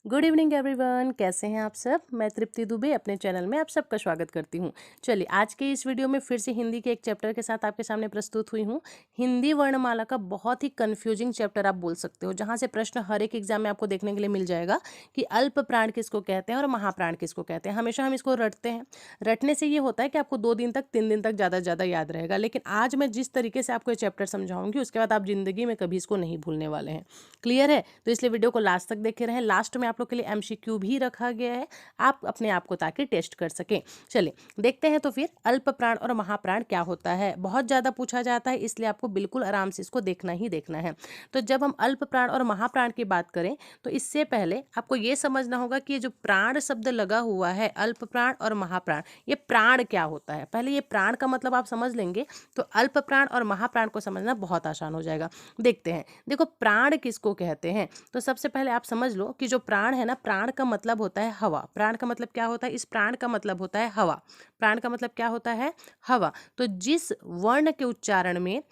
Good evening everyone, कैसे हैं आप सब। मैं तृप्ति दुबे अपने चैनल में आप सबका स्वागत करती हूं। चलिए आज के इस वीडियो में फिर से हिंदी के एक चैप्टर के साथ आपके सामने प्रस्तुत हुई हूं। हिंदी वर्णमाला का बहुत ही कंफ्यूजिंग चैप्टर आप बोल सकते हो, जहां से प्रश्न हर एक एग्जाम में आपको देखने के लिए मिल जाएगा कि अल्प प्राण किसको कहते हैं और महाप्राण किसको कहते हैं। हमेशा हम इसको रटते हैं, रटने से ये होता है कि आपको 2 दिन तक 3 दिन तक ज़्यादा ज़्यादा याद रहेगा। लेकिन आज मैं जिस तरीके से आपको ये चैप्टर समझाऊंगी उसके बाद आप जिंदगी में कभी इसको नहीं भूलने वाले हैं। क्लियर है? तो इसलिए वीडियो को लास्ट तक देखे रहें। लास्ट में आप लोग के लिए MCQ भी रखा गया है, आप अपने आप को ताकि टेस्ट कर सकें। चलिए देखते हैं तो फिर अल्प प्राण और महाप्राण क्या होता है। बहुत ज़्यादा पूछा जाता है, इसलिए आपको बिल्कुल आराम से इसको देखना ही देखना है। तो जब हम अल्प प्राण और महाप्राण की बात करें तो इससे पहले आपको ये समझना होगा कि ये जो प्राण शब्द लगा हुआ है, अल्प प्राण और महाप्राण, ये प्राण क्या होता है। पहले ये प्राण का मतलब आप समझ लेंगे तो अल्प प्राण और महाप्राण को समझना बहुत आसान हो जाएगा। देखते हैं, देखो प्राण किसको कहते हैं। तो सबसे पहले आप समझ लो कि जो प्राण है ना, प्राण का मतलब होता है हवा। प्राण का मतलब क्या होता है? इस प्राण का मतलब होता है हवा। प्राण का मतलब क्या होता है? हवा। तो जिस वर्ण के उच्चारण में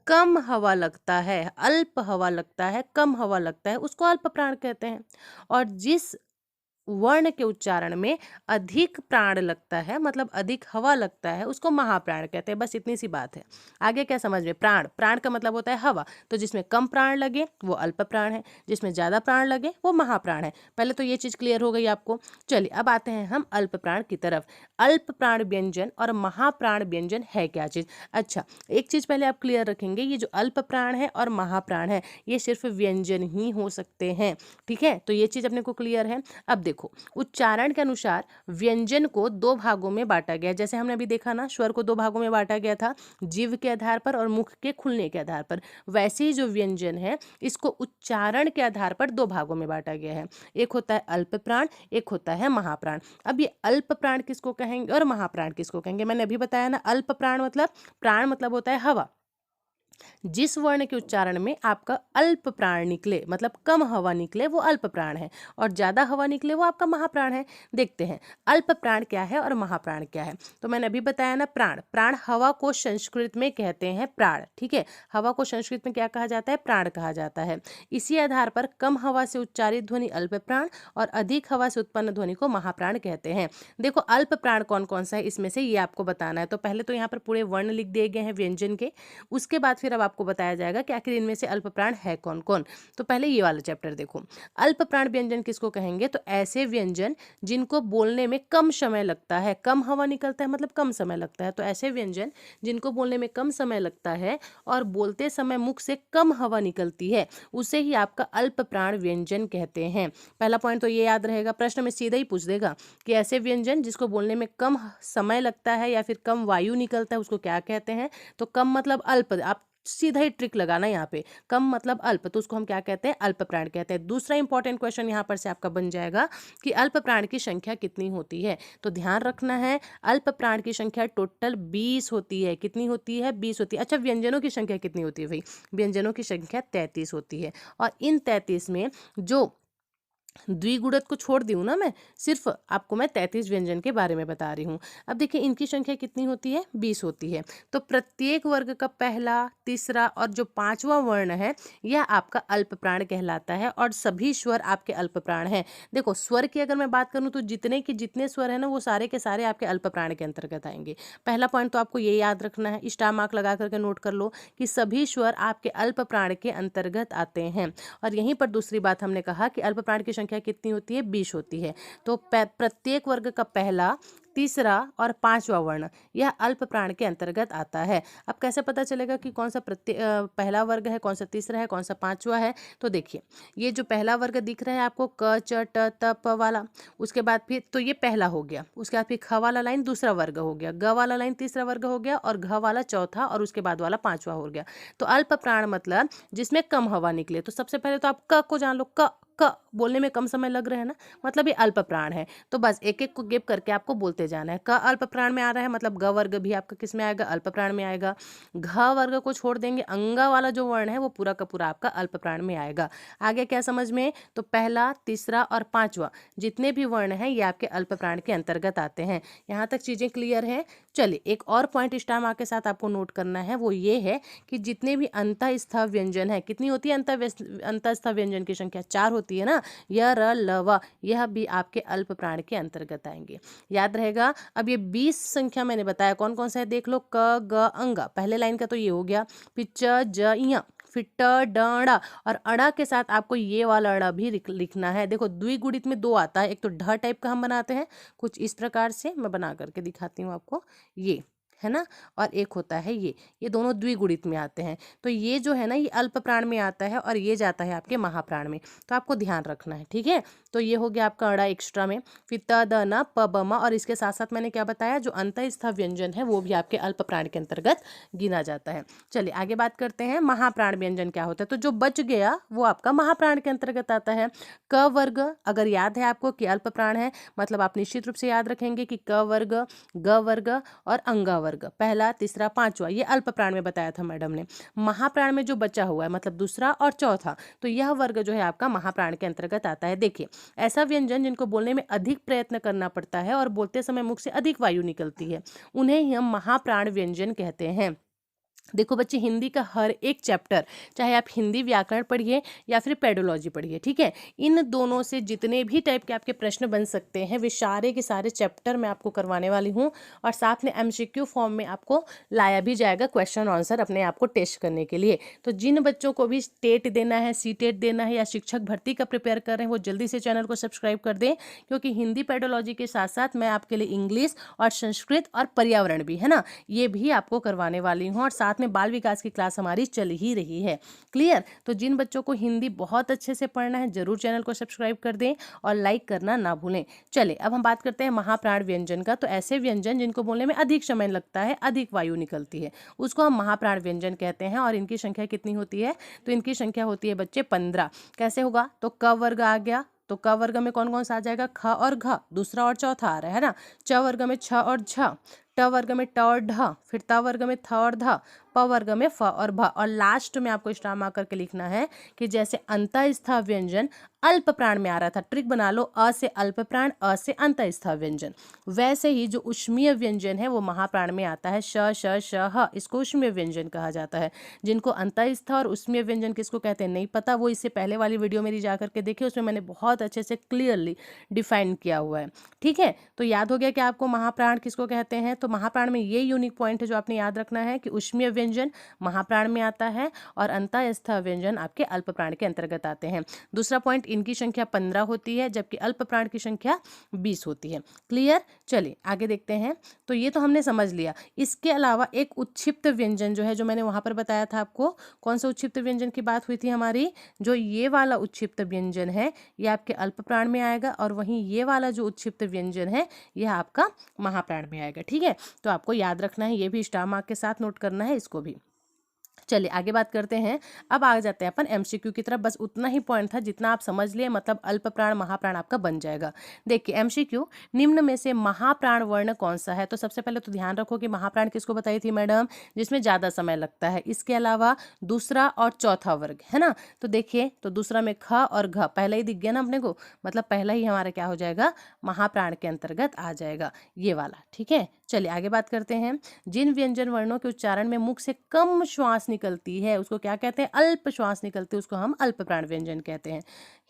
कम हवा लगता है, अल्प हवा लगता है, कम हवा लगता है, उसको अल्प प्राण कहते हैं। और जिस वर्ण के उच्चारण में अधिक प्राण लगता है, मतलब अधिक हवा लगता है, उसको महाप्राण कहते हैं। बस इतनी सी बात है। आगे क्या समझ में? प्राण, प्राण का मतलब होता है हवा। तो जिसमें कम प्राण लगे वो अल्प प्राण है, जिसमें ज्यादा प्राण लगे वो महाप्राण है। पहले तो ये चीज क्लियर हो गई आपको। चलिए अब आते हैं हम अल्प प्राण की तरफ। अल्प प्राण व्यंजन और महाप्राण व्यंजन है क्या चीज? अच्छा, एक चीज पहले आप क्लियर रखेंगे, ये जो अल्प प्राण है और महाप्राण है ये सिर्फ व्यंजन ही हो सकते हैं। ठीक है, तो ये चीज अपने को क्लियर है। अब देखो, उच्चारण के अनुसार व्यंजन को 2 भागों में बांटा गया। जैसे हमने अभी देखा ना, स्वर को 2 भागों में बांटा गया था, जीभ के आधार पर और मुख के खुलने के आधार पर। वैसे ही जो व्यंजन है इसको उच्चारण के आधार पर 2 भागों में बांटा गया है। एक होता है अल्प प्राण, एक होता है महाप्राण। अब ये अल्प प्राण किसको कहेंगे और महाप्राण किसको कहेंगे? मैंने अभी बताया ना, अल्प प्राण मतलब, प्राण मतलब होता है हवा। जिस वर्ण के उच्चारण में आपका अल्प प्राण निकले, मतलब कम हवा निकले, वो अल्प प्राण है, और ज्यादा हवा निकले वो आपका महाप्राण है। देखते हैं अल्प प्राण क्या है और महाप्राण क्या है। तो मैंने अभी बताया ना, प्राण, प्राण हवा को संस्कृत में कहते हैं प्राण। ठीक है, हवा को संस्कृत में क्या कहा जाता है? प्राण कहा जाता है। इसी आधार पर कम हवा से उच्चारित ध्वनि अल्प प्राण और अधिक हवा से उत्पन्न ध्वनि को महाप्राण कहते हैं। देखो अल्प प्राण कौन कौन सा है इसमें से, ये आपको बताना है। तो पहले तो यहाँ पर पूरे वर्ण लिख दिए गए हैं व्यंजन के, उसके बाद फिर अब आपको बताया जाएगा कि आखिर इनमें से अल्प प्राण है कौन कौन। तो पहले ये वाला चैप्टर देखो, अल्प प्राण व्यंजन किसको कहेंगे? तो ऐसे व्यंजन जिनको बोलने में कम समय लगता है, कम हवा निकलता है मतलब कम समय लगता है, तो ऐसे व्यंजन जिनको बोलने में कम समय लगता है और बोलते समय मुख से कम हवा निकलती है, उसे ही आपका अल्प प्राण व्यंजन कहते हैं। पहला पॉइंट तो ये याद रहेगा, प्रश्न में सीधा ही पूछ देगा कि ऐसे व्यंजन जिसको बोलने में कम समय लगता है या फिर कम वायु निकलता है उसको क्या कहते हैं। तो कम मतलब अल्प, आप सीधा ही ट्रिक लगाना यहाँ पे, कम मतलब अल्प, तो उसको हम क्या कहते हैं? अल्प प्राण कहते हैं। दूसरा इंपॉर्टेंट क्वेश्चन यहाँ पर से आपका बन जाएगा कि अल्प प्राण की संख्या कितनी होती है। तो ध्यान रखना है, अल्प प्राण की संख्या टोटल 20 होती है। कितनी होती है? 20 होती है। अच्छा, व्यंजनों की संख्या कितनी होती है भाई? व्यंजनों की संख्या 33 होती है। और इन 33 में जो द्विगुणित को छोड़ दी हूँ ना मैं, सिर्फ आपको मैं 33 व्यंजन के बारे में बता रही हूँ। अब देखिए इनकी संख्या कितनी होती है? 20 होती है। तो प्रत्येक वर्ग का पहला, तीसरा और जो 5वां वर्ण है यह आपका अल्प प्राण कहलाता है, और सभी स्वर आपके अल्प प्राण हैं। देखो स्वर की अगर मैं बात करूँ तो जितने के जितने स्वर है ना वो सारे के सारे आपके अल्प प्राण के अंतर्गत आएंगे। पहला पॉइंट तो आपको ये याद रखना है, स्टार मार्क लगा करके नोट कर लो कि सभी स्वर आपके अल्प प्राण के अंतर्गत आते हैं। और यहीं पर दूसरी बात हमने कहा कि अल्प प्राण की संख्या कितनी होती है? 20 होती है। तो प्रत्येक वर्ग का पहला, तीसरा और 5वां वर्ण यह अल्प प्राण के अंतर्गत आता है। अब कैसे पता चलेगा कि कौन सा पहला वर्ग है, कौन सा तीसरा है, कौन सा 5वां है? तो देखिए ये जो पहला वर्ग दिख रहा है आपको, क च ट त प वाला, उसके बाद फिर तो ये पहला हो गया, उसके बाद फिर ख वाला लाइन दूसरा वर्ग हो गया, ग वाला लाइन तीसरा वर्ग हो गया, और घ वाला चौथा, और उसके बाद वाला 5वां हो गया। तो अल्प प्राण मतलब जिसमें कम हवा निकले। तो सबसे पहले तो आप क को जान लो, क बोलने में कम समय लग रहा है ना, मतलब ये अल्प प्राण है। तो बस एक एक को गिव करके आपको बोलते जोड़ते जाना है। क अल्प प्राण में आ रहा है मतलब ग वर्ग भी आपका किस में आएगा, अल्प प्राण में आएगा। घ वर्ग को छोड़ देंगे, अंगा वाला जो वर्ण है वो पूरा का पूरा आपका अल्प प्राण में आएगा। आगे क्या समझ में, तो पहला, तीसरा और पांचवा जितने भी वर्ण हैं ये आपके अल्प प्राण के अंतर्गत आते हैं। यहाँ तक चीजें क्लियर है। चलिए एक और पॉइंट स्टार मार्क के साथ आपको नोट करना है, वो ये है कि जितने भी अंतःस्थ व्यंजन है, कितनी होती है अंतःस्थ व्यंजन की संख्या, 4 होती है ना, य र ल व, यह भी आपके अल्प प्राण के अंतर्गत आएंगे, याद रहेगा। अब ये 20 संख्या मैंने बताया कौन कौन सा है, देख लो, क ग अंगा, पहले लाइन का तो ये हो गया, फिर च ज य, फिर ट ड ड़, और अड़ा के साथ आपको ये वाला अड़ा भी लिखना है। देखो द्विगुणित में 2 आता है, एक तो ढ टाइप का हम बनाते हैं कुछ इस प्रकार से, मैं बना करके दिखाती हूँ आपको, ये है ना, और एक होता है ये दोनों द्विगुणित में आते हैं। तो ये जो है ना ये अल्प प्राण में आता है और ये जाता है आपके महाप्राण में, तो आपको ध्यान रखना है, ठीक है। तो ये हो गया आपका अड़ा एक्स्ट्रा में, फिर त द न प ब म, और इसके साथ साथ मैंने क्या बताया, जो अंतःस्थ व्यंजन है वो भी आपके अल्प प्राण के अंतर्गत गिना जाता है। चलिए आगे बात करते हैं महाप्राण व्यंजन क्या होता है। तो जो बच गया वो आपका महाप्राण के अंतर्गत आता है। क वर्ग, अगर याद है आपको कि अल्प प्राण है, मतलब आप निश्चित रूप से याद रखेंगे कि क वर्ग, ग वर्ग और अंगा वर्ग, पहला, तीसरा, पांचवा, ये अल्प प्राण में बताया था मैडम ने। महाप्राण में जो बचा हुआ है मतलब दूसरा और चौथा, तो यह वर्ग जो है आपका महाप्राण के अंतर्गत आता है। देखिए ऐसा व्यंजन जिनको बोलने में अधिक प्रयत्न करना पड़ता है और बोलते समय मुख से अधिक वायु निकलती है, उन्हें ही हम महाप्राण व्यंजन कहते हैं। देखो बच्चे, हिंदी का हर एक चैप्टर, चाहे आप हिंदी व्याकरण पढ़िए या फिर पेडोलॉजी पढ़िए, ठीक है, इन दोनों से जितने भी टाइप के आपके प्रश्न बन सकते हैं वे सारे के सारे चैप्टर मैं आपको करवाने वाली हूँ, और साथ में एमसीक्यू फॉर्म में आपको लाया भी जाएगा क्वेश्चन आंसर अपने आप को टेस्ट करने के लिए। तो जिन बच्चों को भी टेट देना है, सीटेट देना है या शिक्षक भर्ती का प्रिपेयर कर रहे हैं वो जल्दी से चैनल को सब्सक्राइब कर दें, क्योंकि हिंदी पेडोलॉजी के साथ साथ मैं आपके लिए इंग्लिश और संस्कृत और पर्यावरण भी है ना, ये भी आपको करवाने वाली हूँ, और साथ में बाल विकास की क्लास हमारी चल ही रही है। क्लियर। तो जिन बच्चों को हिंदी बहुत अच्छे से पढ़ना है जरूर चैनल को सब्सक्राइब कर दें और लाइक करना ना भूलें। चले अब हम बात करते हैं महाप्राण व्यंजन का। तो ऐसे व्यंजन जिनको बोलने में अधिक समय लगता है, अधिक वायु निकलती है, उसको हम महाप्राण व्यंजन कहते हैं। और इनकी संख्या कितनी होती है, तो इनकी संख्या होती है बच्चे 15। कैसे होगा, तो क वर्ग आ गया, तो क वर्ग में कौन कौन सा आ जाएगा, ख और घ, दूसरा और चौथा आ रहा है ना। च वर्ग में छ और झ, ट वर्ग में ट और ढ, फिर त वर्ग में थ और ध, प वर्ग में फ और भ, और लास्ट में आपको स्टार मार्क करके लिखना है कि जैसे अंतःस्थ व्यंजन अल्प प्राण में आ रहा था, ट्रिक बना लो, अ से अल्प प्राण, अ से अंतःस्थ व्यंजन, वैसे ही जो उष्मीय व्यंजन है वो महाप्राण में आता है। श श श ह, इसको उष्मीय व्यंजन कहा जाता है। जिनको अंतःस्थ और उष्मीय व्यंजन किसको कहते हैं नहीं पता, वो इससे पहले वाली वीडियो मेरी जा करके देखिए, उसमें मैंने बहुत अच्छे से क्लियरली डिफाइन किया हुआ है, ठीक है। तो याद हो गया कि आपको महाप्राण किसको कहते हैं। तो महाप्राण में ये यूनिक पॉइंट है जो आपने याद रखना है कि उष्मीय व्यंजन महाप्राण में आता है और अंतःस्थ व्यंजन आपके अल्प प्राण के अंतर्गत आते हैं। दूसरा पॉइंट, इनकी संख्या 15 होती है जबकि अल्प प्राण की संख्या 20 होती है। क्लियर। चलिए आगे देखते हैं। तो ये तो हमने समझ लिया। इसके अलावा एक उच्छिप्त व्यंजन जो है, जो मैंने वहां पर बताया था आपको, कौन सा उच्छिप्त व्यंजन की बात हुई थी हमारी, जो ये वाला उच्छिप्त व्यंजन है ये आपके अल्प प्राण में आएगा, और वहीं ये वाला जो उच्छिप्त व्यंजन है यह आपका महाप्राण में आएगा, ठीक है। तो आपको याद रखना है, ये भी स्टार मार्क के साथ नोट करना है इसको भी। चलिए आगे बात करते हैं। अब आ जाते हैं अपन एमसीक्यू की तरफ। बस उतना ही पॉइंट था जितना आप समझ लिए, मतलब अल्प प्राण महाप्राण आपका बन जाएगा। देखिए एमसीक्यू, निम्न में से महाप्राण वर्ण कौन सा है। तो सबसे पहले तो ध्यान रखो कि महाप्राण किसको बताई थी मैडम, जिसमें ज्यादा समय लगता है। इसके अलावा दूसरा और चौथा वर्ग है ना। तो देखिए, तो दूसरा में ख और घ पहला ही दिख गया ना अपने को, मतलब पहला ही हमारा क्या हो जाएगा, महाप्राण के अंतर्गत आ जाएगा ये वाला, ठीक है। चलिए आगे बात करते हैं। जिन व्यंजन वर्णों के उच्चारण में मुख से कम श्वास निकलती है उसको क्या कहते हैं, अल्प श्वास निकलती है, उसको हम अल्प प्राण व्यंजन कहते हैं।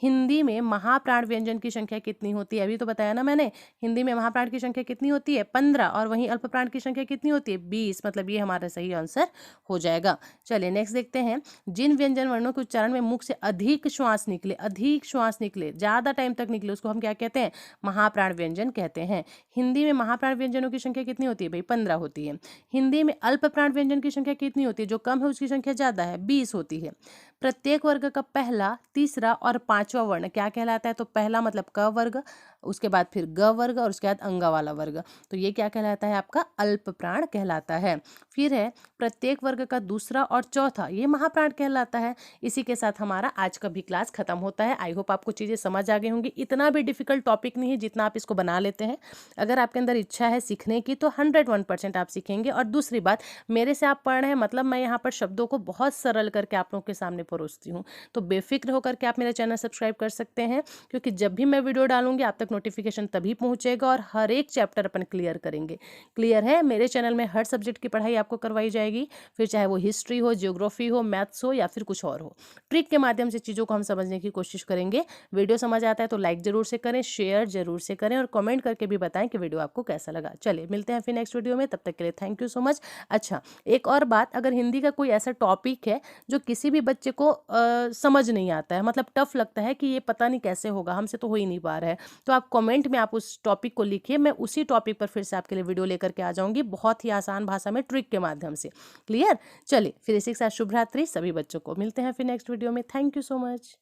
हिंदी में महाप्राण व्यंजन की संख्या कितनी होती है, अभी तो बताया ना मैंने, हिंदी में महाप्राण की संख्या कितनी होती है 15, और वहीं अल्प प्राण की संख्या कितनी होती है 20, मतलब ये हमारा सही आंसर हो जाएगा। चलिए नेक्स्ट देखते हैं। जिन व्यंजन वर्णों के उच्चारण में मुख से अधिक श्वास निकले, अधिक श्वास निकले, ज्यादा टाइम तक निकले, उसको हम क्या कहते हैं, महाप्राण व्यंजन कहते हैं। हिंदी में महाप्राण व्यंजनों की संख्या कितनी होती है भाई, 15 होती है। हिंदी में अल्प प्राण व्यंजन की संख्या कितनी होती है, जो कम है उसकी संख्या ज्यादा है, 20 होती है। प्रत्येक वर्ग का पहला, तीसरा और पांचवा वर्ण क्या कहलाता है? तो पहला मतलब क वर्ग, उसके बाद फिर ग वर्ग और उसके बाद अंगा वाला वर्ग, तो ये क्या कहलाता है? आपका अल्प प्राण कहलाता है। फिर है प्रत्येक वर्ग का दूसरा और चौथा, ये महाप्राण कहलाता है। इसी के साथ हमारा आज का भी क्लास खत्म होता है। आई होप आपको चीज़ें समझ आ गई होंगी। इतना भी डिफिकल्ट टॉपिक नहीं है जितना आप इसको बना लेते हैं। अगर आपके अंदर इच्छा है सीखने की तो 101% आप सीखेंगे। और दूसरी बात, मेरे से आप पढ़ रहे हैं मतलब मैं यहाँ पर शब्दों को बहुत सरल करके आप लोगों के सामने परोसती हूँ। तो बेफिक्र होकर के आप मेरा चैनल सब्सक्राइब कर सकते हैं, क्योंकि जब भी मैं वीडियो डालूंगी आप तक नोटिफिकेशन तभी पहुंचेगा और हर एक चैप्टर अपन क्लियर करेंगे। क्लियर है? मेरे चैनल में हर सब्जेक्ट की पढ़ाई आपको करवाई जाएगी, फिर चाहे वो हिस्ट्री हो, ज्योग्राफी हो, मैथ्स हो या फिर कुछ और हो। ट्रिक के माध्यम से चीज़ों को हम समझने की कोशिश करेंगे। वीडियो समझ आता है तो लाइक जरूर से करें, शेयर जरूर से करें और कमेंट करके भी बताएं कि वीडियो आपको कैसा लगा। चलिए मिलते हैं फिर नेक्स्ट वीडियो में, तब तक के लिए थैंक यू सो मच। अच्छा, एक और बात, अगर हिंदी का कोई ऐसा टॉपिक है जो किसी भी बच्चे को समझ नहीं आता है, मतलब टफ लगता है कि ये पता नहीं कैसे होगा, हमसे तो हो ही नहीं पा रहा है, तो आप कमेंट में आप उस टॉपिक को लिखिए, मैं उसी टॉपिक पर फिर से आपके लिए वीडियो लेकर के आ जाऊंगी, बहुत ही आसान भाषा में, ट्रिक के माध्यम से। क्लियर? चलिए फिर इसी के साथ शुभ रात्रि सभी बच्चों को। मिलते हैं फिर नेक्स्ट वीडियो में। Thank you so much.